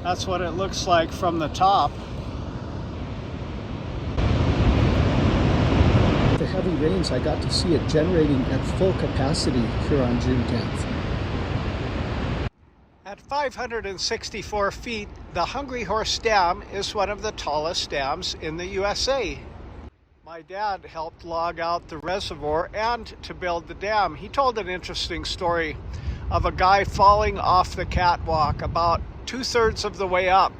That's what it looks like from the top. The heavy rains, I got to see it generating at full capacity here on June 10th. At 564 feet, the Hungry Horse Dam is one of the tallest dams in the USA. My dad helped log out the reservoir and to build the dam. He told an interesting story of a guy falling off the catwalk about 2/3 of the way up.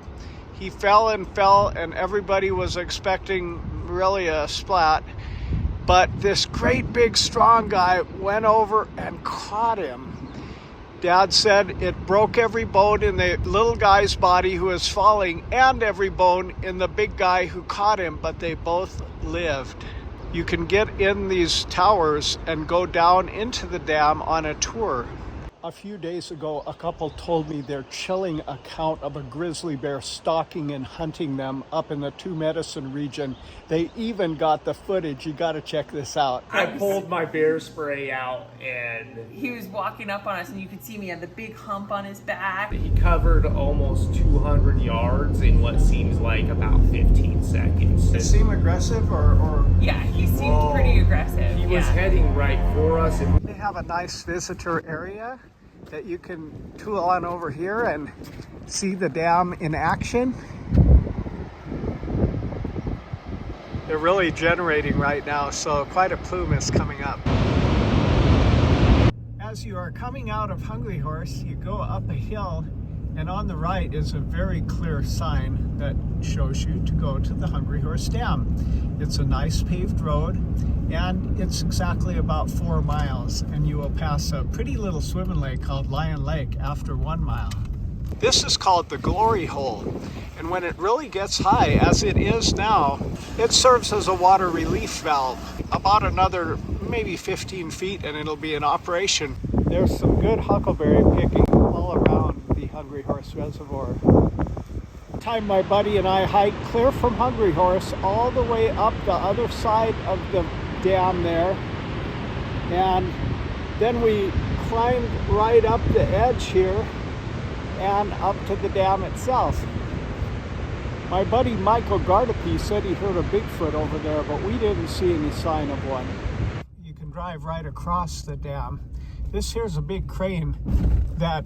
He fell and everybody was expecting really a splat. But this great big strong guy went over and caught him. Dad said it broke every bone in the little guy's body who was falling and every bone in the big guy who caught him, but they both lived. You can get in these towers and go down into the dam on a tour. A few days ago, a couple told me their chilling account of a grizzly bear stalking and hunting them up in the Two Medicine region. They even got the footage. You got to check this out. I pulled my bear spray out and he was walking up on us and you could see me had the big hump on his back. he covered almost 200 yards in what seems like about 15 seconds. Did it seem aggressive or? Yeah, he seemed pretty aggressive. He was heading right for us. And They have a nice visitor area that you can tool on over here and see the dam in action. They're really generating right now, so quite a plume is coming up. As you are coming out of Hungry Horse, you go up a hill, and on the right is a very clear sign that shows you to go to the Hungry Horse Dam. It's a nice paved road, and it's exactly about 4 miles, and you will pass a pretty little swimming lake called Lion Lake after 1 mile. This is called the Glory Hole, and when it really gets high, as it is now, it serves as a water relief valve. About another maybe 15 feet and it'll be in operation. There's some good huckleberry picking all around the Hungry Horse Reservoir. Time my buddy and I hiked clear from Hungry Horse all the way up the other side of the dam there, and then we climbed right up the edge here and up to the dam itself. My buddy Michael Gardapi said he heard a Bigfoot over there, but we didn't see any sign of one. You can drive right across the dam. This here's a big crane that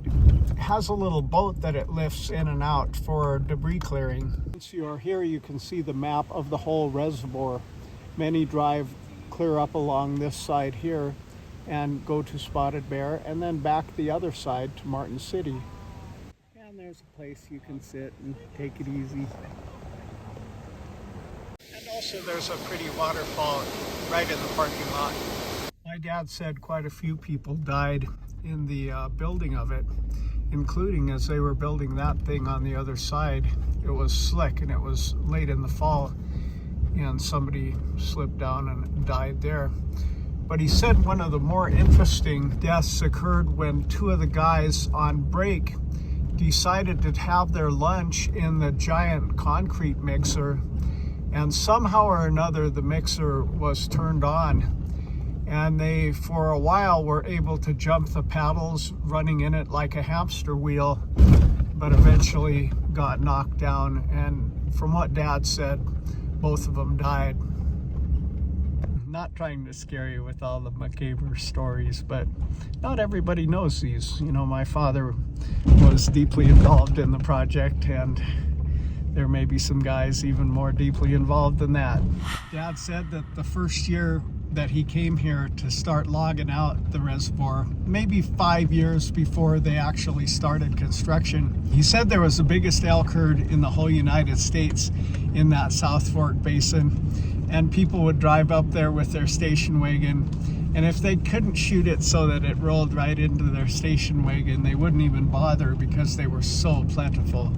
has a little boat that it lifts in and out for debris clearing. Once you're here, you can see the map of the whole reservoir. Many drive clear up along this side here and go to Spotted Bear and then back the other side to Martin City. And there's a place you can sit and take it easy. And also there's a pretty waterfall right in the parking lot. My dad said quite a few people died in the building of it, including as they were building that thing on the other side. It was slick and it was late in the fall, and somebody slipped down and died there. But he said one of the more interesting deaths occurred when two of the guys on break decided to have their lunch in the giant concrete mixer, and somehow or another the mixer was turned on, and they for a while were able to jump the paddles running in it like a hamster wheel, but eventually got knocked down, and from what Dad said, both of them died. Not trying to scare you with all the macabre stories, but not everybody knows these. You know, my father was deeply involved in the project, and there may be some guys even more deeply involved than that. Dad said that the first year that he came here to start logging out the reservoir, maybe 5 years before they actually started construction, he said there was the biggest elk herd in the whole United States in that South Fork Basin, and people would drive up there with their station wagon, and if they couldn't shoot it so that it rolled right into their station wagon, they wouldn't even bother because they were so plentiful.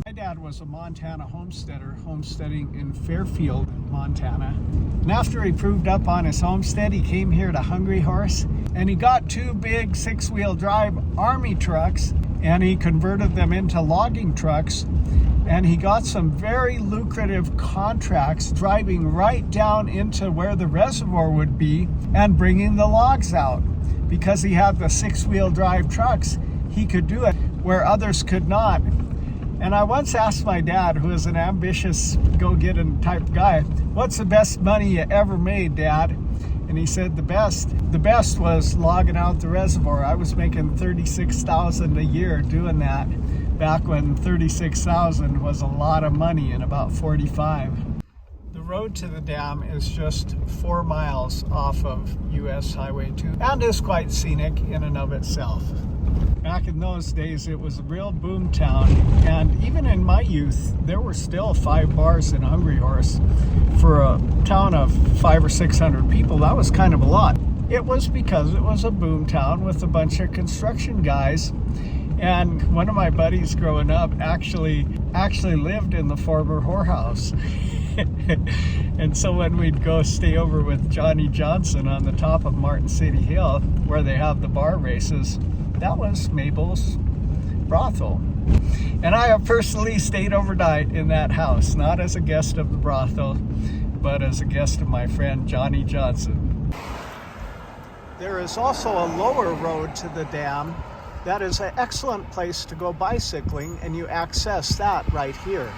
My dad was a Montana homesteader, homesteading in Fairfield, Montana. And after he proved up on his homestead, he came here to Hungry Horse, and he got two big 6-wheel drive Army trucks, and he converted them into logging trucks, and he got some very lucrative contracts driving right down into where the reservoir would be and bringing the logs out. Because he had the 6-wheel drive trucks, he could do it where others could not. And I once asked my dad, who is an ambitious go-getting type guy, what's the best money you ever made, Dad? And he said the best was logging out the reservoir. I was making $36,000 a year doing that back when $36,000 was a lot of money in about 45. The road to the dam is just 4 miles off of US Highway 2 and is quite scenic in and of itself. Back in those days, it was a real boom town, and even in my youth, there were still 5 bars in Hungry Horse. For a town of 500 or 600 people, that was kind of a lot. It was because it was a boom town with a bunch of construction guys, and one of my buddies growing up actually lived in the former whorehouse. And so when we'd go stay over with Johnny Johnson on the top of Martin City Hill, where they have the bar races, that was Mabel's brothel. And I have personally stayed overnight in that house, not as a guest of the brothel, but as a guest of my friend Johnny Johnson. There is also a lower road to the dam that is an excellent place to go bicycling, and you access that right here.